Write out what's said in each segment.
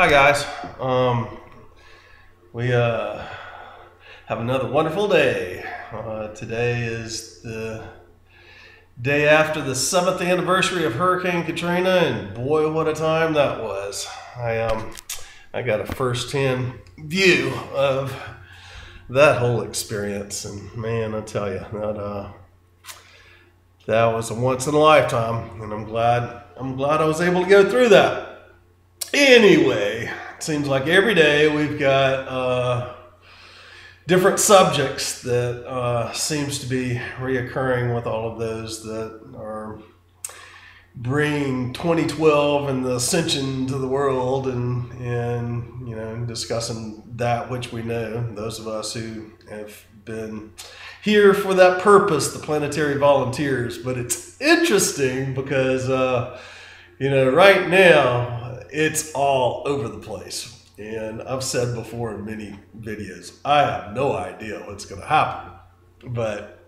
Hi guys. We have another wonderful day. Today is the day after the 7th anniversary of Hurricane Katrina, and boy, what a time that was. I got a first-hand view of that whole experience, and man, I tell you, that was a once in a lifetime, and I'm glad I was able to go through that. Anyway, it seems like every day we've got different subjects that seems to be reoccurring with all of those that are bringing 2012 and the ascension to the world, and you know, discussing that which we know, those of us who have been here for that purpose, the planetary volunteers. But it's interesting because you know, right now it's all over the place. And I've said before in many videos, I have no idea what's going to happen. But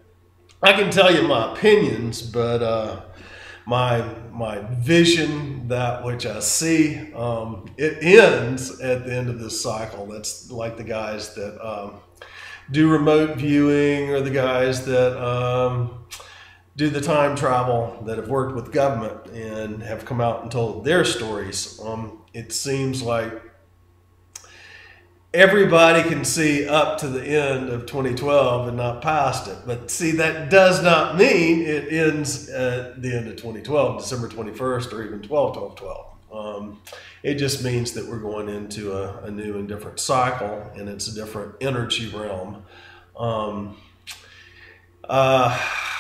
I can tell you my opinions, but my vision, that which I see, it ends at the end of this cycle. That's like the guys that do remote viewing, or the guys that do the time travel, that have worked with government and have come out and told their stories. It seems like everybody can see up to the end of 2012 and not past it. But see, that does not mean it ends at the end of 2012, December 21st, or even 12/12/12. It just means that we're going into a new and different cycle, and it's a different energy realm.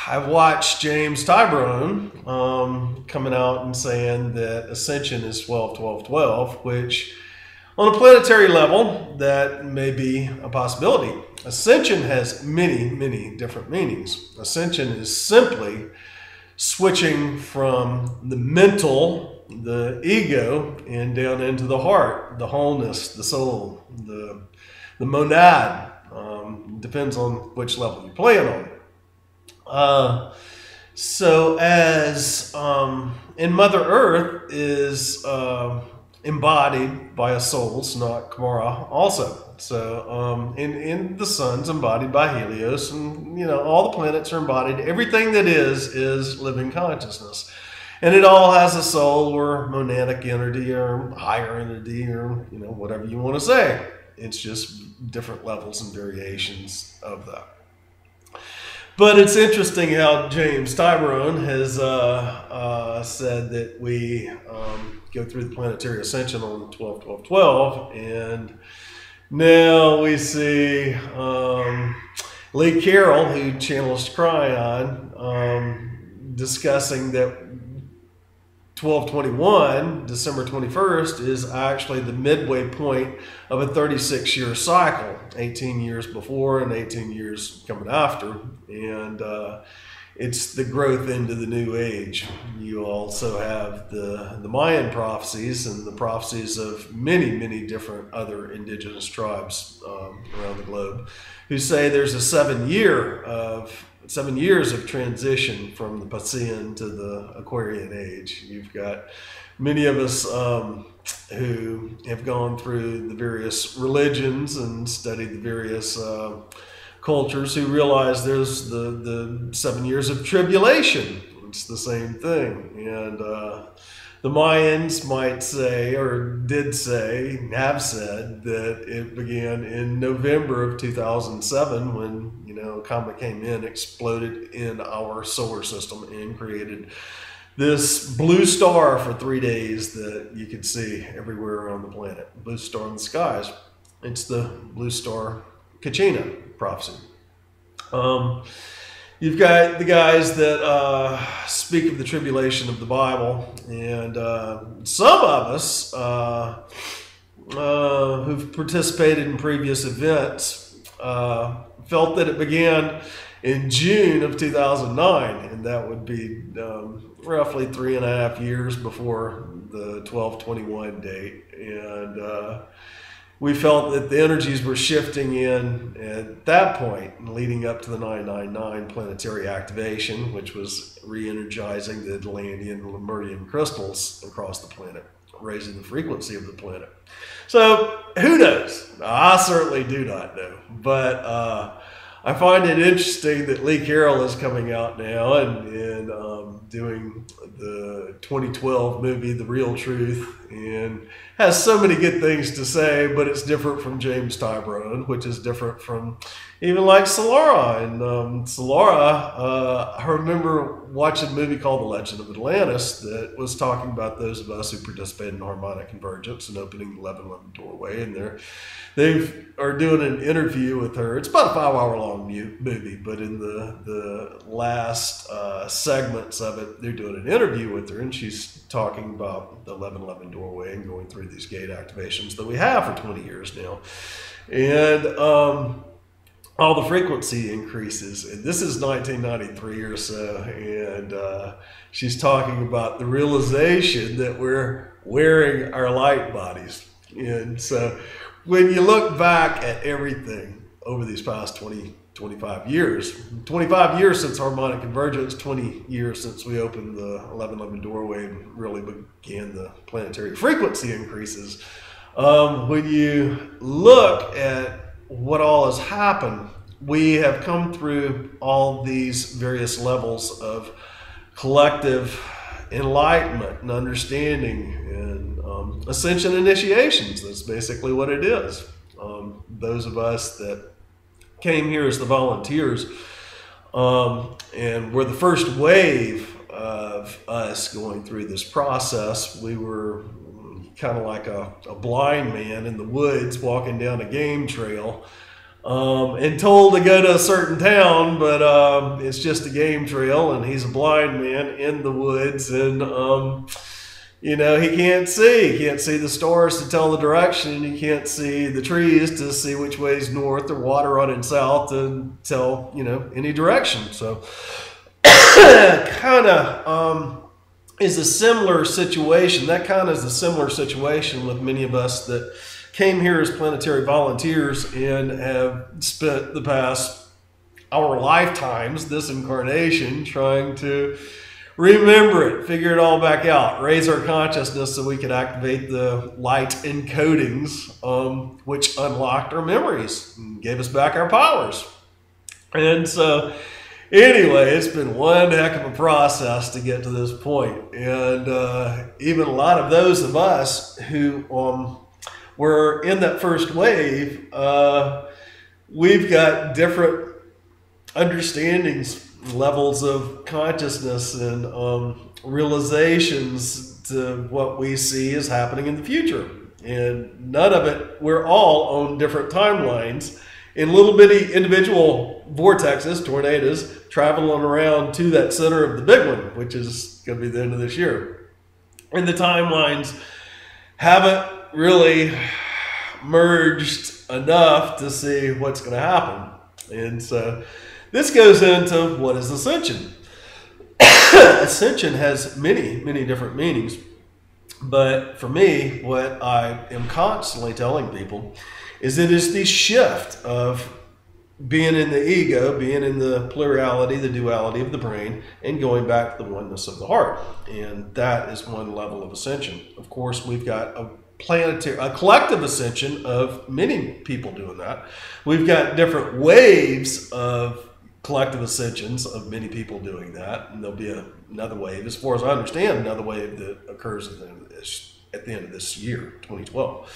I've watched James Tyberonn coming out and saying that Ascension is 12/12/12, which on a planetary level, that may be a possibility. Ascension has many, many different meanings. Ascension is simply switching from the mental, the ego, and down into the heart, the wholeness, the soul, the monad. Depends on which level you're playing on. So as in Mother Earth is embodied by a soul, not Kamara, also. So in the sun's embodied by Helios, and you know, all the planets are embodied. Everything that is living consciousness, and it all has a soul, or monadic entity, or higher entity, or you know, whatever you want to say. It's just different levels and variations of that. But it's interesting how James Tyberonn has said that we go through the planetary ascension on 12/12/12, and now we see Lee Carroll, who channels Kryon, discussing that 12/21, December 21st, is actually the midway point of a 36-year cycle, 18 years before and 18 years coming after, and it's the growth into the new age. You also have the Mayan prophecies and the prophecies of many, many different other indigenous tribes around the globe, who say there's a 7 years of transition from the Pascean to the Aquarian age. You've got many of us who have gone through the various religions and studied the various cultures, who realize there's the 7 years of tribulation. It's the same thing. And the Mayans might say, or did say, have said, that it began in November of 2007, when, you know, a comet came in, exploded in our solar system, and created this blue star for 3 days that you could see everywhere around the planet. Blue star in the skies. It's the blue star Kachina prophecy. You've got the guys that speak of the tribulation of the Bible, and some of us who've participated in previous events felt that it began in June of 2009, and that would be roughly 3.5 years before the 12/21 date. And we felt that the energies were shifting in at that point, leading up to the 999 planetary activation, which was re-energizing the Atlantean and Lemurian crystals across the planet. raising the frequency of the planet. So who knows? I certainly do not know, but I find it interesting that Lee Carroll is coming out now and doing the 2012 movie, The Real Truth, and has so many good things to say, but it's different from James Tyberonn, which is different from even like Solara. And Solara, I remember watching a movie called The Legend of Atlantis that was talking about those of us who participate in harmonic convergence and opening the 1111 doorway, and they are doing an interview with her. It's about a 5-hour long movie, but in the last segments of it, they're doing an interview with her, and she's talking about the 1111 doorway and going through these gate activations that we have for 20 years now. And all the frequency increases. And this is 1993 or so, and she's talking about the realization that we're wearing our light bodies. And so when you look back at everything over these past 25 years, 25 years since harmonic convergence, 20 years since we opened the 1111 doorway and really began the planetary frequency increases, when you look at what all has happened, we have come through all these various levels of collective enlightenment and understanding and ascension initiations. That's basically what it is. Those of us that came here as the volunteers and were the first wave of us going through this process. We were kind of like a blind man in the woods walking down a game trail and told to go to a certain town, but it's just a game trail, and he's a blind man in the woods, and you know, he can't see the stars to tell the direction, he can't see the trees to see which way is north or water running south and tell, you know, any direction. So kind of is a similar situation. That kind of is a similar situation with many of us that came here as planetary volunteers and have spent the past our lifetimes, this incarnation, trying to remember it, figure it all back out, raise our consciousness so we could activate the light encodings, which unlocked our memories and gave us back our powers. And so anyway, it's been one heck of a process to get to this point. And even a lot of those of us who were in that first wave, we've got different understandings, levels of consciousness, and realizations to what we see is happening in the future. And none of it, we're all on different timelines in little bitty individual vortexes, tornadoes, traveling around to that center of the big one, which is going to be the end of this year. And the timelines haven't really merged enough to see what's going to happen. And so this goes into what is ascension. Ascension has many different meanings, but for me, what I am constantly telling people is it is the shift of being in the ego, being in the plurality, the duality of the brain, and going back to the oneness of the heart. And that is one level of ascension. Of course, we've got a collective ascension of many people doing that. We've got different waves of collective ascensions of many people doing that, and there'll be another wave, as far as I understand, another wave that occurs at the end of this year, 2012.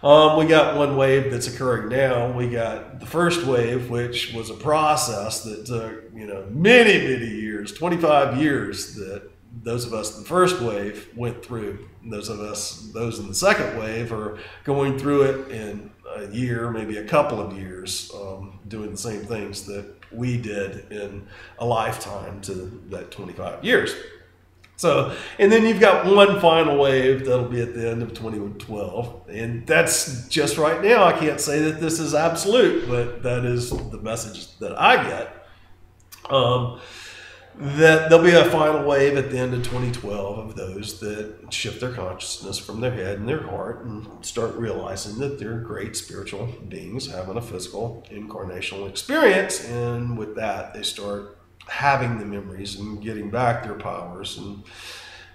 We got one wave that's occurring now. We got the first wave, which was a process that took, you know, many years, 25 years, that those of us in the first wave went through. And those in the second wave are going through it in a year, maybe a couple of years, doing the same things that we did in a lifetime to that 25 years. So, and then you've got one final wave that'll be at the end of 2012, and that's just right now. I can't say that this is absolute, but that is the message that I get. That there'll be a final wave at the end of 2012 of those that shift their consciousness from their head and their heart and start realizing that they're great spiritual beings having a physical incarnational experience, and with that they start having the memories and getting back their powers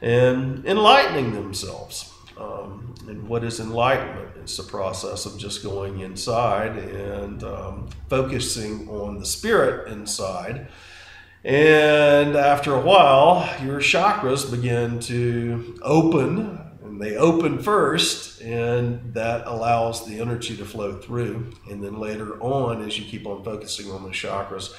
and enlightening themselves. And what is enlightenment? It's the process of just going inside and focusing on the spirit inside. And after a while, your chakras begin to open, and they open first, and that allows the energy to flow through. And then later on, as you keep on focusing on the chakras,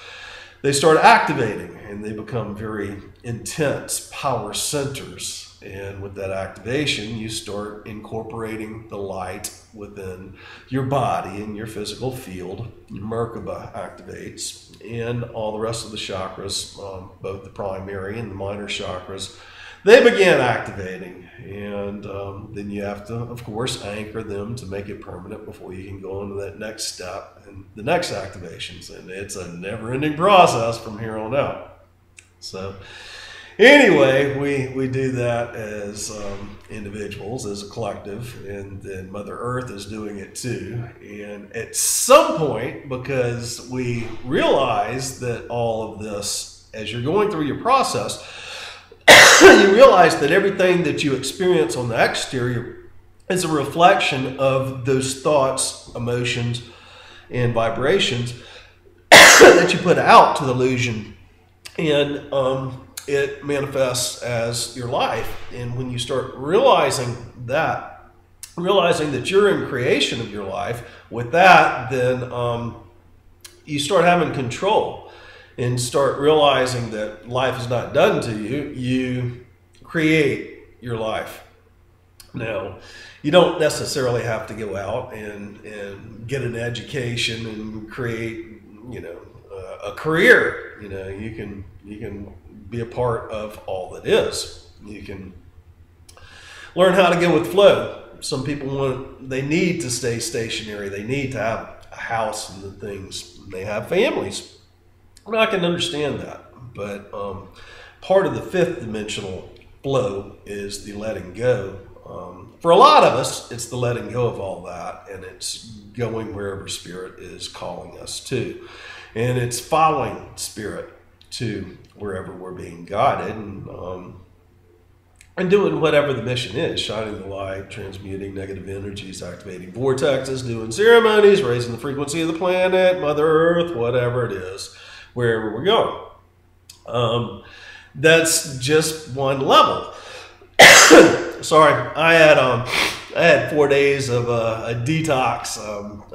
they start activating, and they become very intense power centers. And with that activation, you start incorporating the light within your body and your physical field. Your Merkaba activates, and all the rest of the chakras, both the primary and the minor chakras, they begin activating. And then you have to, of course, anchor them to make it permanent before you can go on to that next step and the next activations. And it's a never-ending process from here on out. So anyway, we do that as individuals, as a collective, and then Mother Earth is doing it too. And at some point, because we realize that all of this, as you're going through your process, you realize that everything that you experience on the exterior is a reflection of those thoughts, emotions, and vibrations that you put out to the illusion. And it manifests as your life. And when you start realizing that you're in creation of your life, with that, then you start having control and start realizing that life is not done to you. You create your life. Now, you don't necessarily have to go out and get an education and create, a career. You can be a part of all that is. You can learn how to go with flow. Some people they need to stay stationary. They need to have a house and the things. They have families. And I can understand that. But part of the fifth dimensional flow is the letting go. For a lot of us, it's the letting go of all that, and it's going wherever spirit is calling us to. And it's following spirit to wherever we're being guided, and doing whatever the mission is, shining the light, transmuting negative energies, activating vortexes, doing ceremonies, raising the frequency of the planet, Mother Earth, whatever it is, wherever we're going. That's just one level. Sorry, I had 4 days of a detox.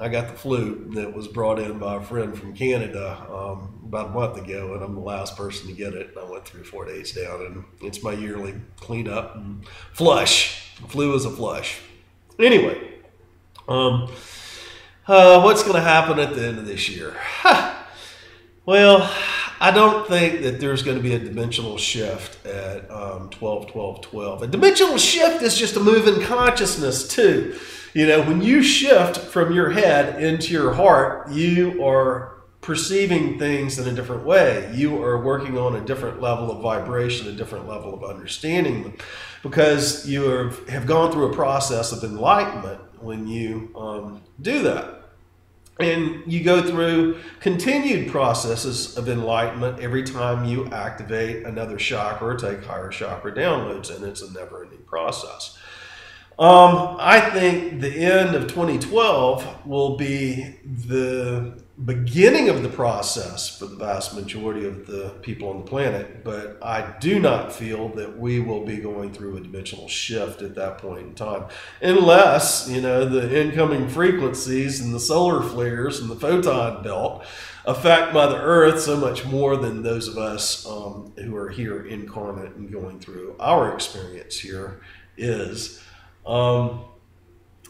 I got the flu that was brought in by a friend from Canada about a month ago, and I'm the last person to get it. I went through 4 days down, and it's my yearly cleanup and flush. Flu is a flush. Anyway, what's going to happen at the end of this year? Well, I don't think that there's going to be a dimensional shift at 12-12-12. A dimensional shift is just a move in consciousness too. When you shift from your head into your heart, you are perceiving things in a different way. You are working on a different level of vibration, a different level of understanding, because you have gone through a process of enlightenment when you do that. And you go through continued processes of enlightenment every time you activate another chakra or take higher chakra downloads, and it's a never-ending process. I think the end of 2012 will be the beginning of the process for the vast majority of the people on the planet, but I do not feel that we will be going through a dimensional shift at that point in time, unless, the incoming frequencies and the solar flares and the photon belt affect Mother Earth so much more than those of us who are here incarnate and going through our experience here is.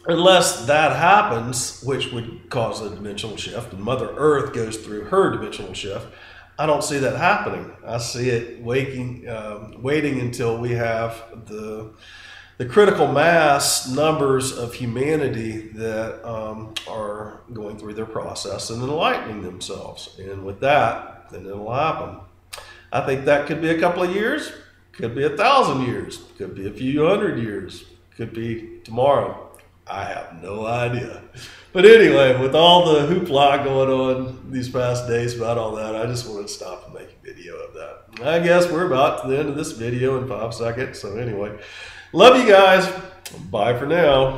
Unless that happens, which would cause a dimensional shift, and Mother Earth goes through her dimensional shift, I don't see that happening. I see it waiting until we have the critical mass numbers of humanity that are going through their process and enlightening themselves. And with that, then it'll happen. I think that could be a couple of years, could be 1,000 years, could be a few hundred years, could be tomorrow. I have no idea. But anyway, with all the hoopla going on these past days about all that, I just wanted to stop and make a video of that. I guess we're about to the end of this video in 5 seconds. So anyway, love you guys. Bye for now.